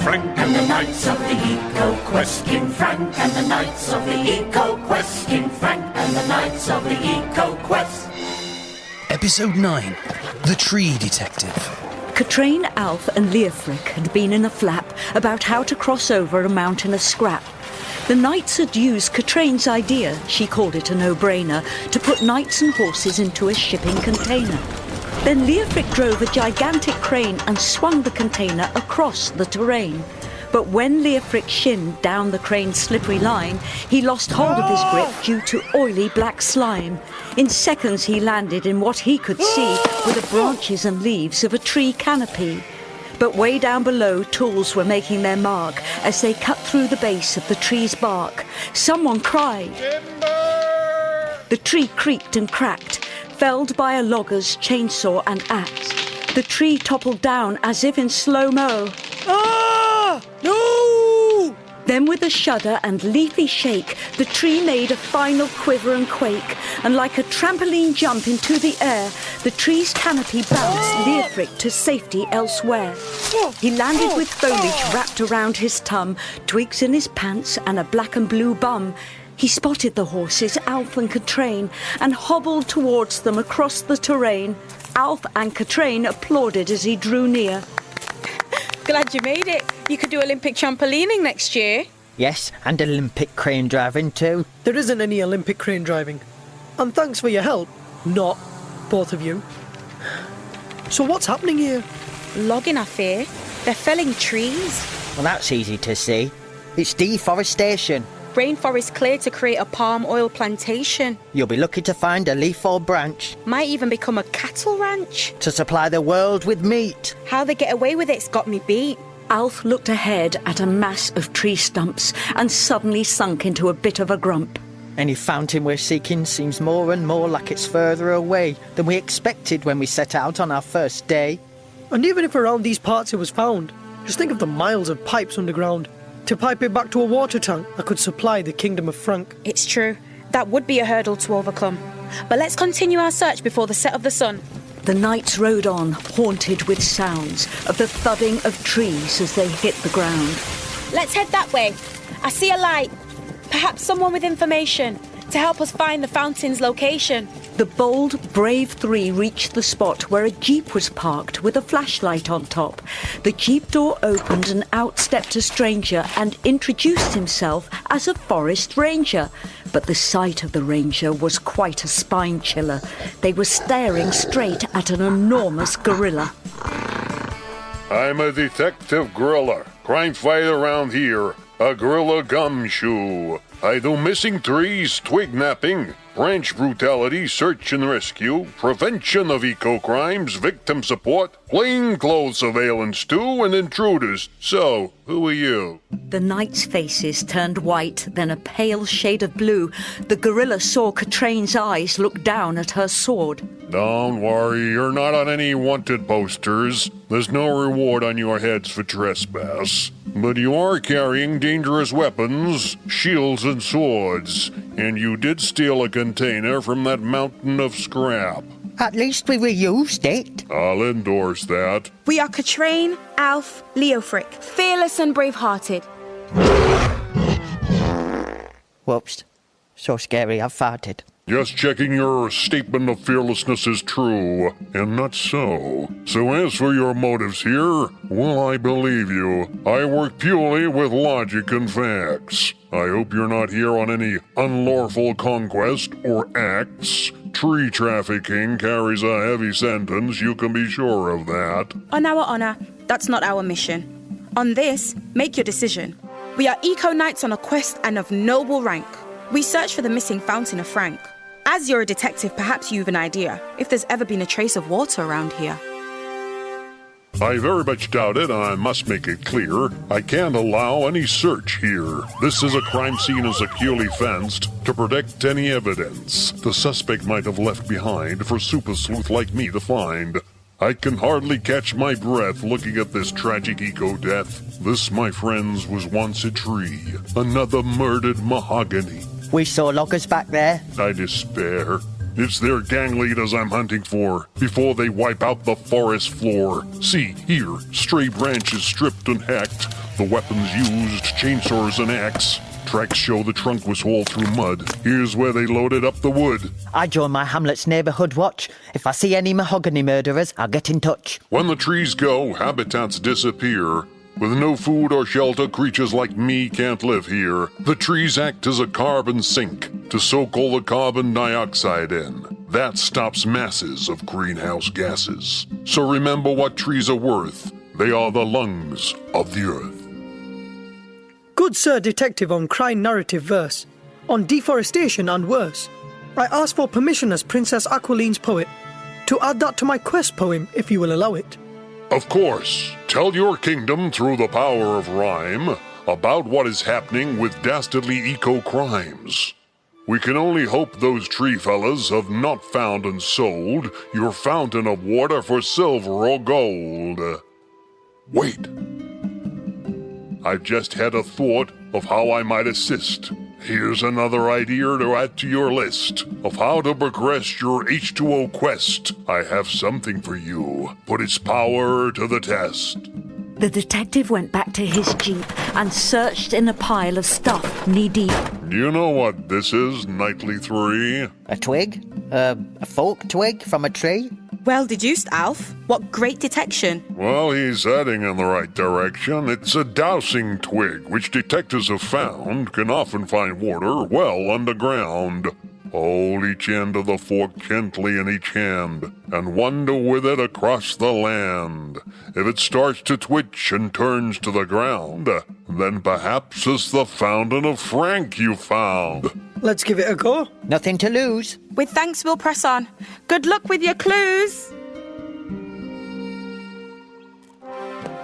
Frank and the Knights of the Ecoquest. King Frank and the Knights of the Ecoquest. King Frank and the Knights of the Ecoquest. Episode 9. The Tree Detective. Katrine, Alf and Leofric had been in a flap about how to cross over a mountainous scrap. The knights had used Katrine's idea, she called it a no-brainer, to put knights and horses into a shipping container. Then Leofric drove a gigantic crane and swung the container across the terrain. But when Leofric shinned down the crane's slippery line, he lost hold of his grip due to oily black slime. In seconds he landed in what he could see were the branches and leaves of a tree canopy. But way down below, tools were making their mark as they cut through the base of the tree's bark. Someone cried. Timber! The tree creaked and cracked, felled by a logger's chainsaw and axe. The tree toppled down as if in slow-mo. Ah! No! Then with a shudder and leafy shake, the tree made a final quiver and quake, and like a trampoline jump into the air, the tree's canopy bounced Leofric to safety elsewhere. He landed with foliage wrapped around his tum, twigs in his pants and a black and blue bum. He spotted the horses, Alf and Katrine, and hobbled towards them across the terrain. Alf and Katrine applauded as he drew near. Glad you made it. You could do Olympic trampolining next year. Yes, and Olympic crane driving too. There isn't any Olympic crane driving. And thanks for your help. Not both of you. So what's happening here? Logging, I fear. They're felling trees. Well, that's easy to see. It's deforestation. Rainforest cleared to create a palm oil plantation. You'll be lucky to find a leaf or branch. Might even become a cattle ranch. To supply the world with meat. How they get away with it's got me beat. Alf looked ahead at a mass of tree stumps and suddenly sunk into a bit of a grump. Any fountain we're seeking seems more and more like it's further away than we expected when we set out on our first day. And even if around these parts it was found, just think of the miles of pipes underground. To pipe it back to a water tank that could supply the Kingdom of Frank. It's true. That would be a hurdle to overcome. But let's continue our search before the set of the sun. The knights rode on, haunted with sounds of the thudding of trees as they hit the ground. Let's head that way. I see a light. Perhaps someone with information to help us find the fountain's location. The bold, brave three reached the spot where a jeep was parked with a flashlight on top. The jeep door opened and out stepped a stranger and introduced himself as a forest ranger. But the sight of the ranger was quite a spine chiller. They were staring straight at an enormous gorilla. I'm a detective gorilla. Crime fighter around here. A gorilla gumshoe. I do missing trees, twig napping, branch brutality, search and rescue, prevention of eco-crimes, victim support, plainclothes surveillance too, and intruders. So, who are you? The knights' faces turned white, then a pale shade of blue. The gorilla saw Katrine's eyes look down at her sword. Don't worry, you're not on any wanted posters. There's no reward on your heads for trespass. But you are carrying dangerous weapons, shields and swords, and you did steal a container from that mountain of scrap. At least we reused it. I'll endorse that. We are Katrine, Alf, Leofric, fearless and brave-hearted. Whoops. So scary, I've farted. Just checking your statement of fearlessness is true, and not so. So as for your motives here, well, I believe you. I work purely with logic and facts. I hope you're not here on any unlawful conquest or acts. Tree trafficking carries a heavy sentence, you can be sure of that. On our honor, that's not our mission. On this, make your decision. We are eco-knights on a quest and of noble rank. We search for the missing fountain of Frank. As you're a detective, perhaps you've an idea if there's ever been a trace of water around here. I very much doubt it, and I must make it clear, I can't allow any search here. This is a crime scene and securely fenced to protect any evidence the suspect might have left behind for super sleuth like me to find. I can hardly catch my breath looking at this tragic eco-death. This, my friends, was once a tree, another murdered mahogany. We saw loggers back there. I despair. It's their gang leaders I'm hunting for, before they wipe out the forest floor. See, here, stray branches stripped and hacked, the weapons used, chainsaws and axe. Tracks show the trunk was hauled through mud. Here's where they loaded up the wood. I join my Hamlet's neighbourhood watch. If I see any mahogany murderers, I'll get in touch. When the trees go, habitats disappear. With no food or shelter, creatures like me can't live here. The trees act as a carbon sink to soak all the carbon dioxide in. That stops masses of greenhouse gases. So remember what trees are worth. They are the lungs of the earth. Good Sir Detective on crime narrative verse, on deforestation and worse. I ask for permission as Princess Aquiline's poet to add that to my quest poem, if you will allow it. Of course, tell your kingdom through the power of rhyme about what is happening with dastardly eco-crimes. We can only hope those tree fellas have not found and sold your fountain of water for silver or gold. Wait. I've just had a thought of how I might assist. Here's another idea to add to your list of how to progress your H2O quest. I have something for you. Put its power to the test. The detective went back to his jeep and searched in a pile of stuff knee-deep. Do you know what this is, Nightly 3? A twig? A fork twig from a tree? Well deduced, Alf. What great detection. Well, he's heading in the right direction. It's a dowsing twig, which detectives have found can often find water well underground. Hold each end of the fork gently in each hand, and wander with it across the land. If it starts to twitch and turns to the ground, then perhaps it's the fountain of Frank you found. Let's give it a go. Nothing to lose. With thanks, we'll press on. Good luck with your clues.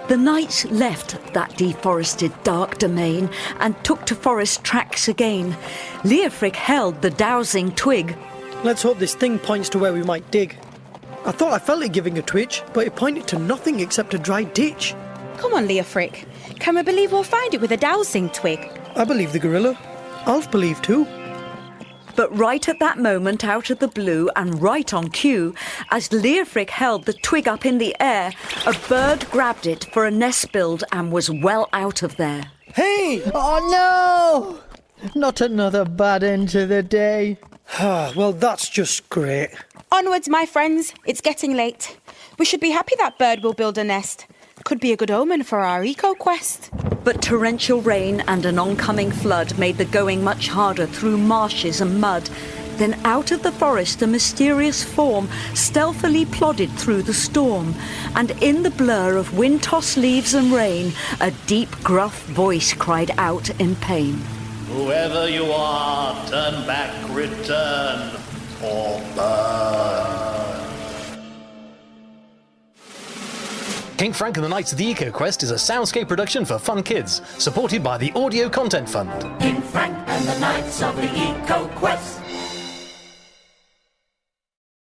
The knights left that deforested dark domain and took to forest tracks again. Leofric held the dowsing twig. Let's hope this thing points to where we might dig. I thought I felt it giving a twitch, but it pointed to nothing except a dry ditch. Come on, Leofric. Can we believe we'll find it with a dowsing twig? I believe the gorilla. Alf believed too. But right at that moment, out of the blue and right on cue, as Leofric held the twig up in the air, a bird grabbed it for a nest build and was well out of there. Hey! Oh no! Not another bad end to the day. Well, that's just great. Onwards, my friends. It's getting late. We should be happy that bird will build a nest. Could be a good omen for our Ecoquest. But torrential rain and an oncoming flood made the going much harder through marshes and mud. Then out of the forest a mysterious form stealthily plodded through the storm, and in the blur of wind-tossed leaves and rain, a deep, gruff voice cried out in pain. Whoever you are, turn back, return, or burn. King Frank and the Knights of the Ecoquest is a soundscape production for fun kids, supported by the Audio Content Fund. King Frank and the Knights of the Ecoquest.